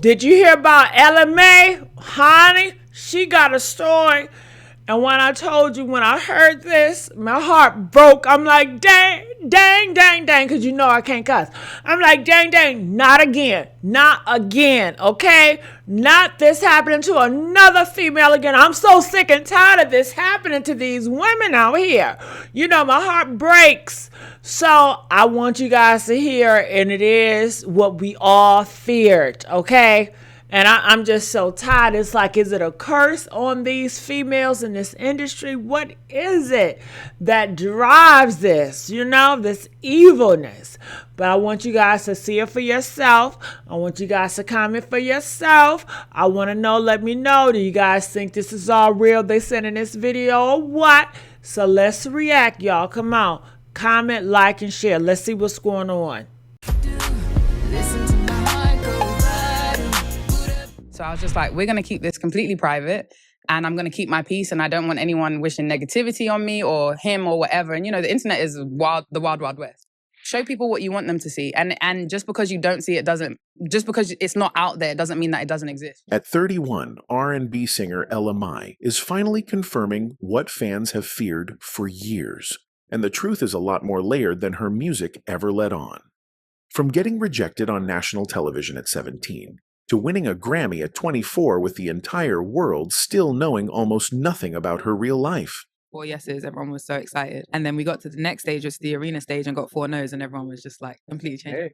Did you hear about Ella Mai? Honey, she got a story. And when I told you, when I heard this, my heart broke. I'm like, dang, dang, dang, dang, because you know I can't cuss. I'm like, dang, dang, not again. Not again, okay? Not this happening to another female again. I'm so sick and tired of this happening to these women out here. You know, my heart breaks. So I want you guys to hear, and it is what we all feared, okay? And I'm just so tired. It's like, is it a curse on these females in this industry? What is it that drives this, this evilness? But I want you guys to see it for yourself. I want you guys to comment for yourself. I want to know, let me know, do you guys think this is all real they sent in this video or what? So let's react, y'all. Come on. Comment, like, and share. Let's see what's going on. So I was just like, we're going to keep this completely private and I'm going to keep my peace and I don't want anyone wishing negativity on me or him or whatever. And, the internet is the wild, wild west. Show people what you want them to see. And just because you don't see it just because it's not out there doesn't mean that it doesn't exist. At 31, R&B singer Ella Mai is finally confirming what fans have feared for years. And the truth is a lot more layered than her music ever let on. From getting rejected on national television at 17, to winning a Grammy at 24 with the entire world still knowing almost nothing about her real life. 4 yeses, everyone was so excited. And then we got to the next stage, which was the arena stage, and got 4 no's, and everyone was just like completely changed. Hey.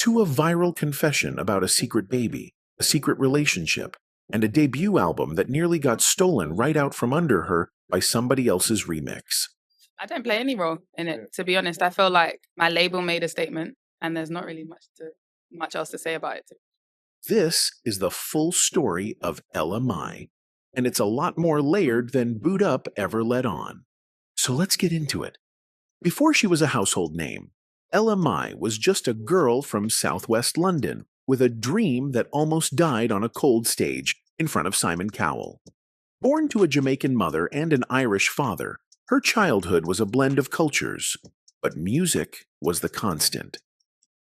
To a viral confession about a secret baby, a secret relationship, and a debut album that nearly got stolen right out from under her by somebody else's remix. I don't play any role in it, to be honest. I feel like my label made a statement, and there's not really much else to say about it. This is the full story of Ella Mai, and it's a lot more layered than Boot Up ever let on. So let's get into it. Before she was a household name, Ella Mai was just a girl from southwest London with a dream that almost died on a cold stage in front of Simon Cowell. Born to a Jamaican mother and an Irish father, her childhood was a blend of cultures, but music was the constant.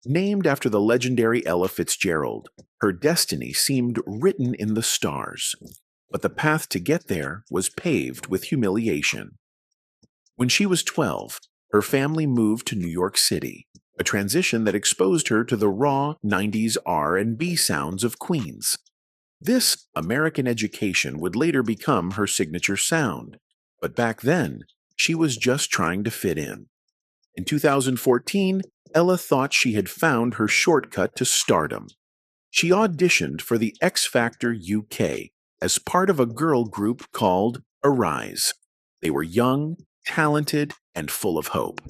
Named after the legendary Ella Fitzgerald, her destiny seemed written in the stars, but the path to get there was paved with humiliation. When she was 12, her family moved to New York City, a transition that exposed her to the raw 90s R&B sounds of Queens. This American education would later become her signature sound, but back then, she was just trying to fit in. In 2014, Ella thought she had found her shortcut to stardom. She auditioned for the X Factor UK as part of a girl group called Arise. They were young, talented, and full of hope.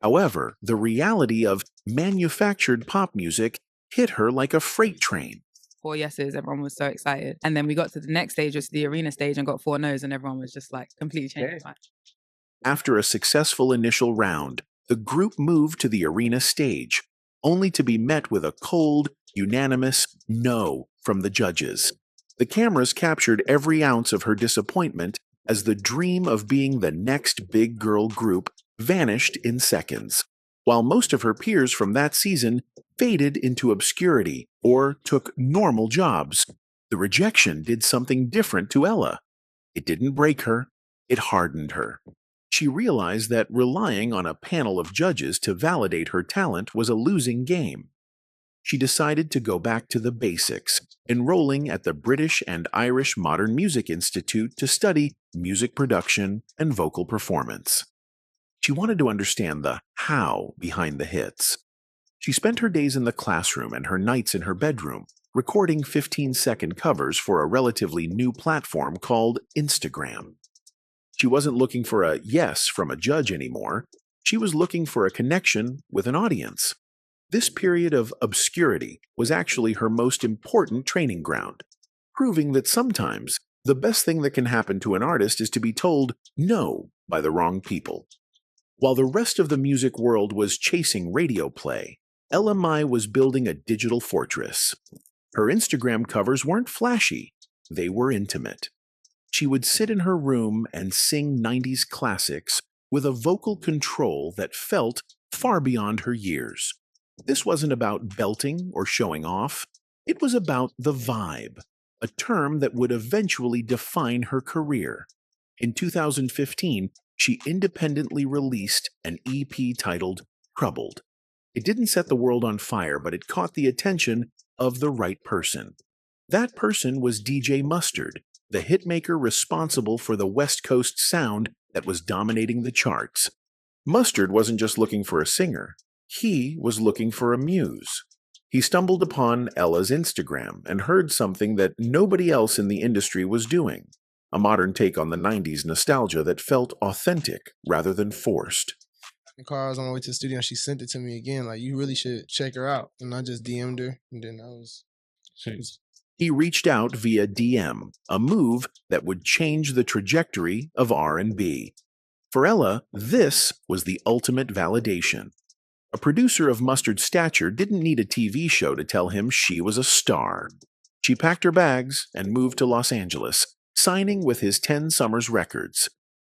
However, the reality of manufactured pop music hit her like a freight train. 4 yeses, everyone was so excited. And then we got to the next stage, which was the arena stage, and got 4 no's, and everyone was just like completely changed. After a successful initial round, the group moved to the arena stage, only to be met with a cold, unanimous no from the judges. The cameras captured every ounce of her disappointment as the dream of being the next big girl group vanished in seconds, while most of her peers from that season faded into obscurity or took normal jobs. The rejection did something different to Ella. It didn't break her, it hardened her. She realized that relying on a panel of judges to validate her talent was a losing game. She decided to go back to the basics, enrolling at the British and Irish Modern Music Institute to study music production and vocal performance. She wanted to understand the how behind the hits. She spent her days in the classroom and her nights in her bedroom, recording 15-second covers for a relatively new platform called Instagram. She wasn't looking for a yes from a judge anymore. She was looking for a connection with an audience. This period of obscurity was actually her most important training ground, proving that sometimes the best thing that can happen to an artist is to be told no by the wrong people. While the rest of the music world was chasing radio play, Ella Mai was building a digital fortress. Her Instagram covers weren't flashy, they were intimate. She would sit in her room and sing 90s classics with a vocal control that felt far beyond her years. This wasn't about belting or showing off. It was about the vibe, a term that would eventually define her career. In 2015, she independently released an EP titled Troubled. It didn't set the world on fire, but it caught the attention of the right person. That person was DJ Mustard, the hitmaker responsible for the West Coast sound that was dominating the charts. Mustard wasn't just looking for a singer, he was looking for a muse. He stumbled upon Ella's Instagram and heard something that nobody else in the industry was doing, a modern take on the 90s nostalgia that felt authentic rather than forced. The car, I was on my way to the studio and she sent it to me again, like, you really should check her out. And I just DM'd her, and then He reached out via DM, a move that would change the trajectory of R&B. For Ella, this was the ultimate validation. A producer of Mustard's stature didn't need a TV show to tell him she was a star. She packed her bags and moved to Los Angeles, signing with his 10 Summers Records.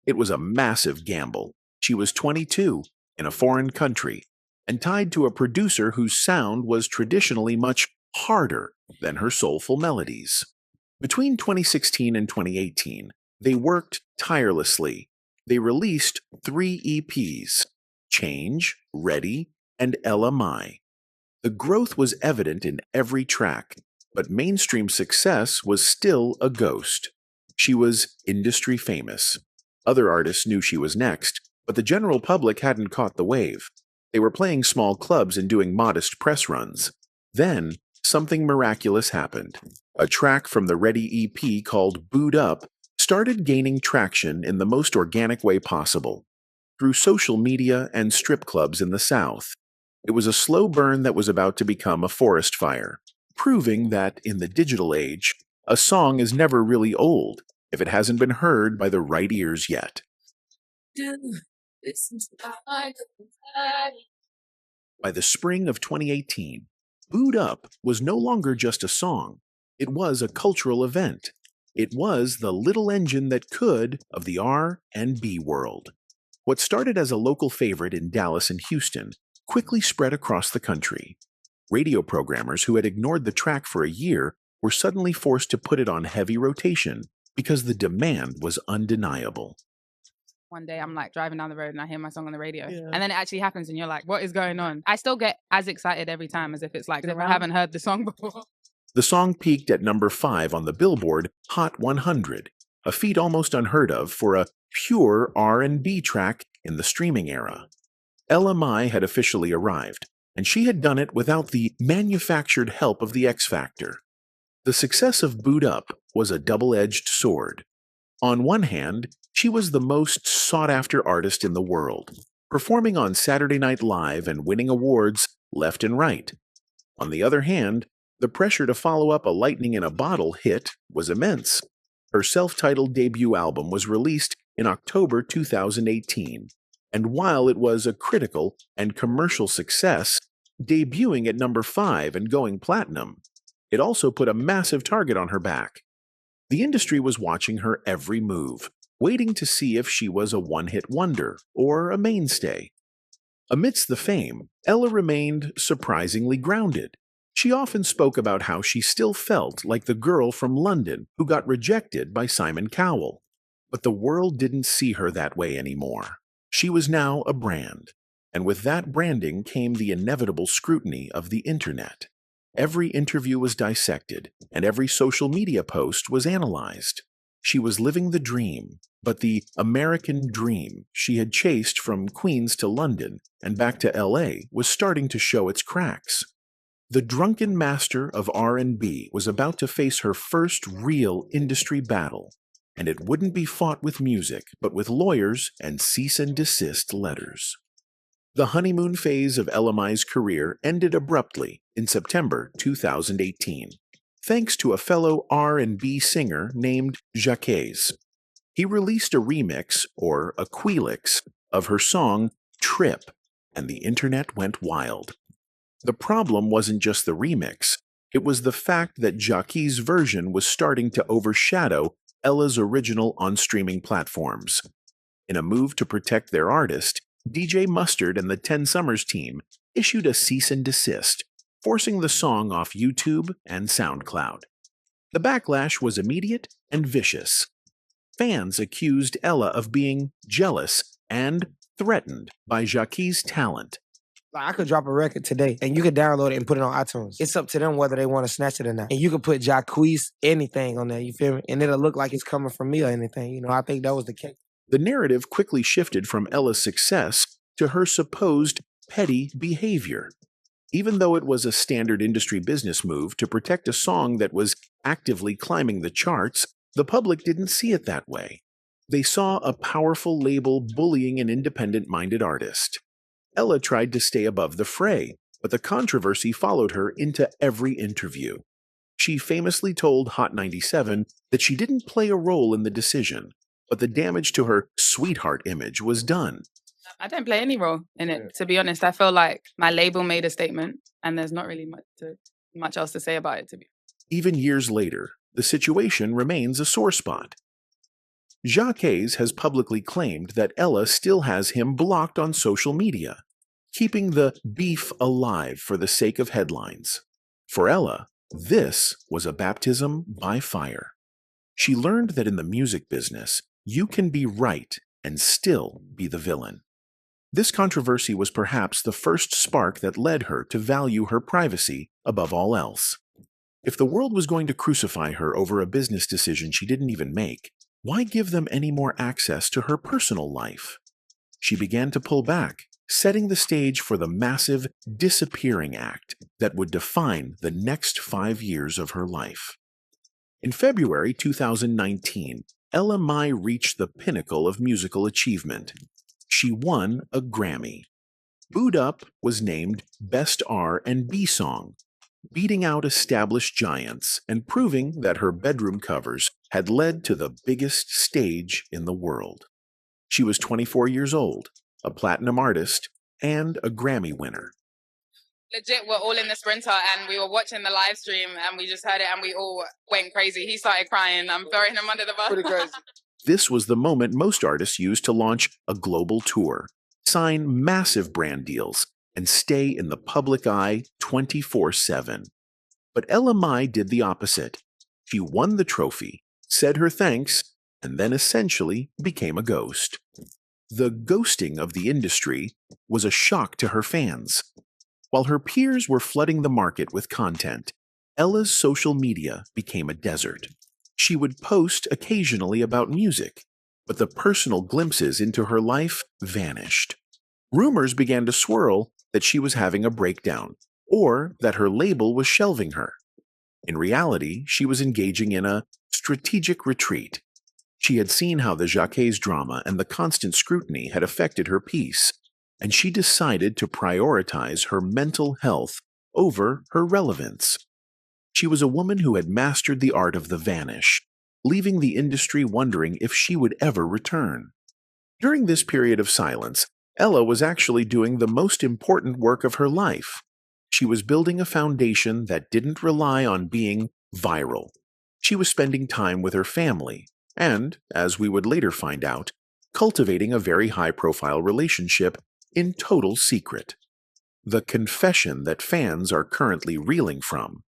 It was a massive gamble. She was 22, in a foreign country, and tied to a producer whose sound was traditionally much harder than her soulful melodies. Between 2016 and 2018, they worked tirelessly. They released 3 EPs, Change, Ready, and Ella Mai. The growth was evident in every track, but mainstream success was still a ghost. She was industry famous. Other artists knew she was next, but the general public hadn't caught the wave. They were playing small clubs and doing modest press runs. Then, something miraculous happened. A track from the Ready EP called Boo'd Up started gaining traction in the most organic way possible, through social media and strip clubs in the South. It was a slow burn that was about to become a forest fire, proving that in the digital age, a song is never really old if it hasn't been heard by the right ears yet. By the spring of 2018, Boo'd Up was no longer just a song. It was a cultural event. It was the little engine that could of the R&B world. What started as a local favorite in Dallas and Houston quickly spread across the country. Radio programmers who had ignored the track for a year were suddenly forced to put it on heavy rotation because the demand was undeniable. One day I'm like driving down the road and I hear my song on the radio. Yeah. And then it actually happens and you're like, what is going on? I still get as excited every time as if it's like, if I haven't heard the song before. The song peaked at number 5 on the Billboard Hot 100, a feat almost unheard of for a pure R&B track in the streaming era. Ella Mai had officially arrived, and she had done it without the manufactured help of the X Factor. The success of Boo'd Up was a double-edged sword. On one hand, she was the most sought-after artist in the world, performing on Saturday Night Live and winning awards left and right. On the other hand, the pressure to follow up a lightning-in-a-bottle hit was immense. Her self-titled debut album was released in October 2018, and while it was a critical and commercial success, debuting at number 5 and going platinum, it also put a massive target on her back. The industry was watching her every move, waiting to see if she was a one-hit wonder or a mainstay. Amidst the fame, Ella remained surprisingly grounded. She often spoke about how she still felt like the girl from London who got rejected by Simon Cowell. But the world didn't see her that way anymore. She was now a brand, and with that branding came the inevitable scrutiny of the internet. Every interview was dissected, and every social media post was analyzed. She was living the dream, but the American dream she had chased from Queens to London and back to LA was starting to show its cracks. The drunken master of R&B was about to face her first real industry battle, and it wouldn't be fought with music, but with lawyers and cease and desist letters. The honeymoon phase of Ella Mai's career ended abruptly in September 2018, thanks to a fellow R&B singer named Jacquees. He released a remix, or a Queelix, of her song Trip, and the internet went wild. The problem wasn't just the remix, it was the fact that Jacquees' version was starting to overshadow Ella's original on streaming platforms. In a move to protect their artist, DJ Mustard and the 10 Summers team issued a cease and desist, forcing the song off YouTube and SoundCloud. The backlash was immediate and vicious. Fans accused Ella of being jealous and threatened by Jacquees' talent. Like, I could drop a record today, and you could download it and put it on iTunes. It's up to them whether they want to snatch it or not. And you could put Jacquees anything on there, you feel me? And it'll look like it's coming from me or anything. You know, I think that was the case. The narrative quickly shifted from Ella's success to her supposed petty behavior. Even though it was a standard industry business move to protect a song that was actively climbing the charts, the public didn't see it that way. They saw a powerful label bullying an independent-minded artist. Ella tried to stay above the fray, but the controversy followed her into every interview. She famously told Hot 97 that she didn't play a role in the decision, but the damage to her sweetheart image was done. I don't play any role in it, to be honest. I feel like my label made a statement, and there's not really much else to say about it, to be honest. Even years later, the situation remains a sore spot. Jacquees has publicly claimed that Ella still has him blocked on social media, keeping the beef alive for the sake of headlines. For Ella, this was a baptism by fire. She learned that in the music business, you can be right and still be the villain. This controversy was perhaps the first spark that led her to value her privacy above all else. If the world was going to crucify her over a business decision she didn't even make, why give them any more access to her personal life? She began to pull back, setting the stage for the massive disappearing act that would define the next 5 years of her life. In February 2019, Ella Mai reached the pinnacle of musical achievement. She won a Grammy. Boo'd Up was named Best R&B Song, beating out established giants and proving that her bedroom covers had led to the biggest stage in the world. She was 24 years old, a platinum artist, and a Grammy winner. Legit, we're all in the Sprinter, and we were watching the live stream, and we just heard it, and we all went crazy. He started crying. I'm throwing him under the bus. Pretty crazy. This was the moment most artists use to launch a global tour, sign massive brand deals, and stay in the public eye 24/7. But Ella Mai did the opposite. She won the trophy, said her thanks, and then essentially became a ghost. The ghosting of the industry was a shock to her fans. While her peers were flooding the market with content, Ella's social media became a desert. She would post occasionally about music, but the personal glimpses into her life vanished. Rumors began to swirl that she was having a breakdown, or that her label was shelving her. In reality, she was engaging in a strategic retreat. She had seen how the Jacquees drama and the constant scrutiny had affected her peace, and she decided to prioritize her mental health over her relevance. She was a woman who had mastered the art of the vanish, leaving the industry wondering if she would ever return. During this period of silence, Ella was actually doing the most important work of her life. She was building a foundation that didn't rely on being viral. She was spending time with her family, and, as we would later find out, cultivating a very high-profile relationship in total secret. The confession that fans are currently reeling from,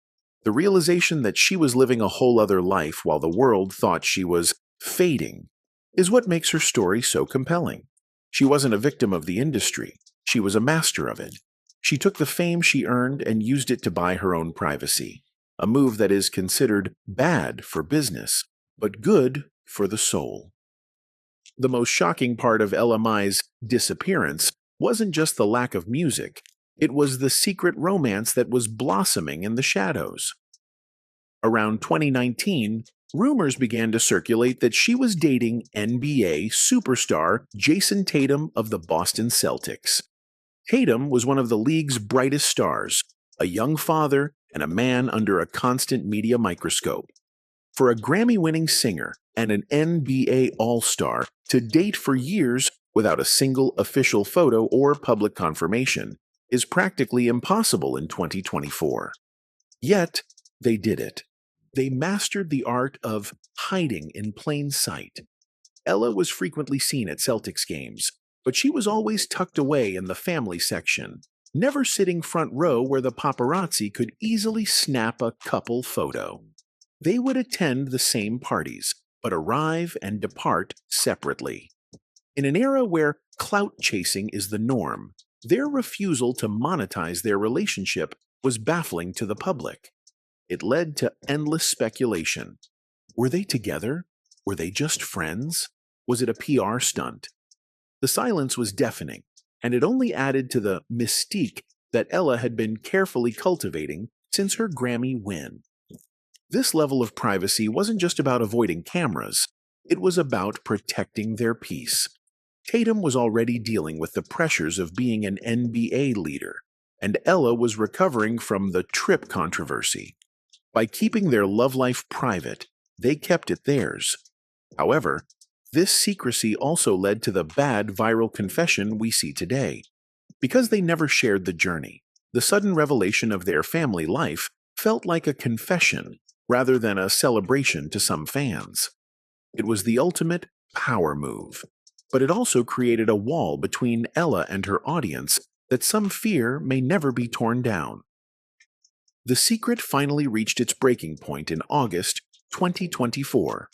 the realization that she was living a whole other life while the world thought she was fading, is what makes her story so compelling. She wasn't a victim of the industry. She was a master of it. She took the fame she earned and used it to buy her own privacy, a move that is considered bad for business, but good for the soul. The most shocking part of Ella Mai's disappearance wasn't just the lack of music, it was the secret romance that was blossoming in the shadows. Around 2019, rumors began to circulate that she was dating NBA superstar Jason Tatum of the Boston Celtics. Tatum was one of the league's brightest stars, a young father and a man under a constant media microscope. For a Grammy-winning singer and an NBA All-Star to date for years without a single official photo or public confirmation is practically impossible in 2024. Yet, they did it. They mastered the art of hiding in plain sight. Ella was frequently seen at Celtics games, but she was always tucked away in the family section, never sitting front row where the paparazzi could easily snap a couple photo. They would attend the same parties, but arrive and depart separately. In an era where clout chasing is the norm, their refusal to monetize their relationship was baffling to the public. It led to endless speculation. Were they together? Were they just friends? Was it a PR stunt? The silence was deafening, and it only added to the mystique that Ella had been carefully cultivating since her Grammy win. This level of privacy wasn't just about avoiding cameras, it was about protecting their peace. Tatum was already dealing with the pressures of being an NBA leader, and Ella was recovering from the trip controversy. By keeping their love life private, they kept it theirs. However, this secrecy also led to the bad viral confession we see today. Because they never shared the journey, the sudden revelation of their family life felt like a confession rather than a celebration to some fans. It was the ultimate power move, but it also created a wall between Ella and her audience that some fear may never be torn down. The secret finally reached its breaking point in August 2024.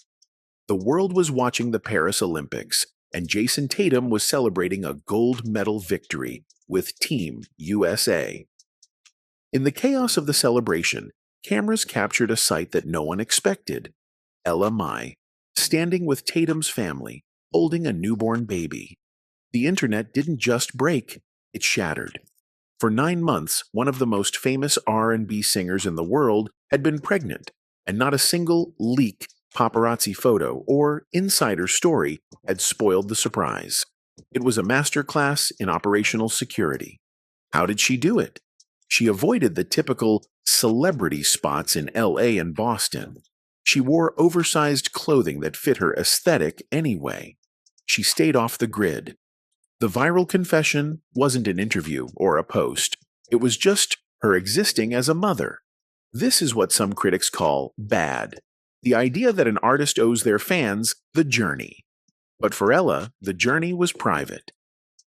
The world was watching the Paris Olympics, and Jason Tatum was celebrating a gold medal victory with Team USA. In the chaos of the celebration, cameras captured a sight that no one expected. Ella Mai, standing with Tatum's family, holding a newborn baby. The internet didn't just break, it shattered. For 9 months, one of the most famous R&B singers in the world had been pregnant, and not a single leak, paparazzi photo, or insider story had spoiled the surprise. It was a masterclass in operational security. How did she do it? She avoided the typical celebrity spots in LA and Boston. She wore oversized clothing that fit her aesthetic anyway. She stayed off the grid. The viral confession wasn't an interview or a post. It was just her existing as a mother. This is what some critics call bad. The idea that an artist owes their fans the journey. But for Ella, the journey was private.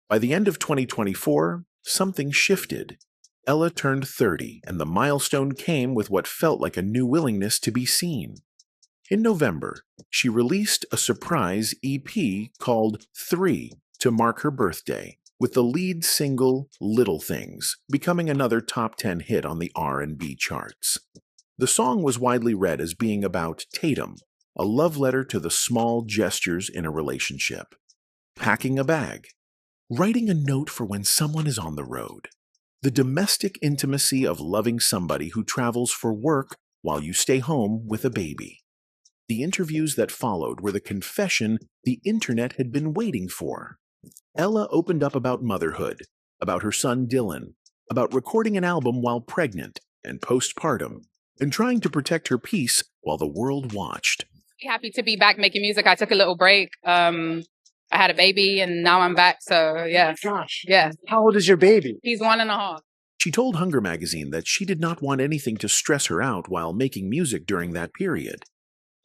By the end of 2024, something shifted. Ella turned 30, and the milestone came with what felt like a new willingness to be seen. In November, she released a surprise EP called 3 to mark her birthday, with the lead single Little Things becoming another top 10 hit on the R&B charts. The song was widely read as being about Tatum, a love letter to the small gestures in a relationship. Packing a bag, writing a note for when someone is on the road, the domestic intimacy of loving somebody who travels for work while you stay home with a baby. The interviews that followed were the confession the internet had been waiting for. Ella opened up about motherhood, about her son Dylan, about recording an album while pregnant and postpartum, and trying to protect her peace while the world watched. Happy to be back making music. I took a little break. I had a baby and now I'm back. So yeah. Gosh. Yeah. How old is your baby? He's 1.5. She told Hunger magazine that she did not want anything to stress her out while making music during that period,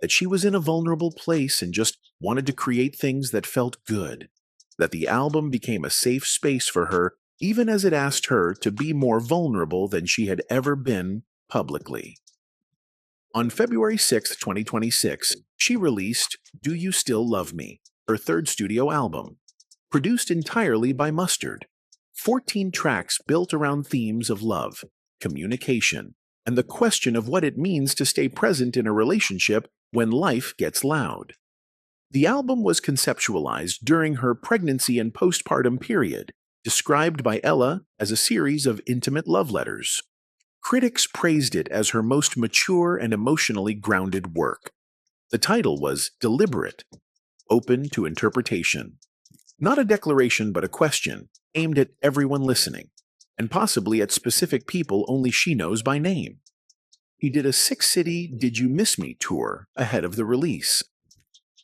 that she was in a vulnerable place and just wanted to create things that felt good, that the album became a safe space for her even as it asked her to be more vulnerable than she had ever been publicly. On February 6, 2026, she released Do You Still Love Me, her third studio album, produced entirely by Mustard. 14 tracks built around themes of love, communication, and the question of what it means to stay present in a relationship when life gets loud. The album was conceptualized during her pregnancy and postpartum period, described by Ella as a series of intimate love letters. Critics praised it as her most mature and emotionally grounded work. The title was deliberate, open to interpretation. Not a declaration but a question, aimed at everyone listening, and possibly at specific people only she knows by name. He did a 6-city Did You Miss Me tour ahead of the release.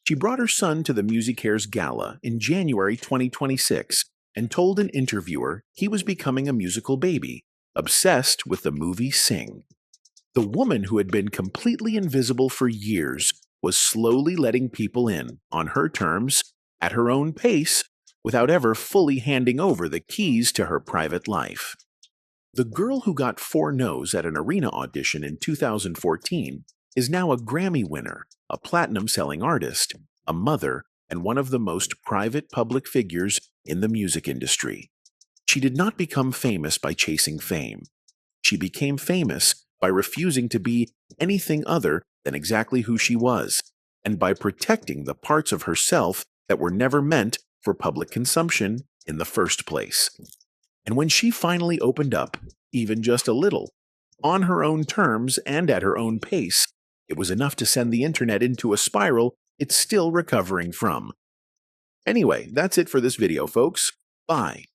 She brought her son to the MusiCares Gala in January 2026 and told an interviewer he was becoming a musical baby, obsessed with the movie Sing. The woman who had been completely invisible for years was slowly letting people in, on her terms, at her own pace, without ever fully handing over the keys to her private life. The girl who got 4 no's at an arena audition in 2014 is now a Grammy winner, a platinum-selling artist, a mother, and one of the most private public figures in the music industry. She did not become famous by chasing fame. She became famous by refusing to be anything other than exactly who she was, and by protecting the parts of herself that were never meant for public consumption in the first place. And when she finally opened up, even just a little, on her own terms and at her own pace, it was enough to send the internet into a spiral it's still recovering from. Anyway, that's it for this video, folks. Bye.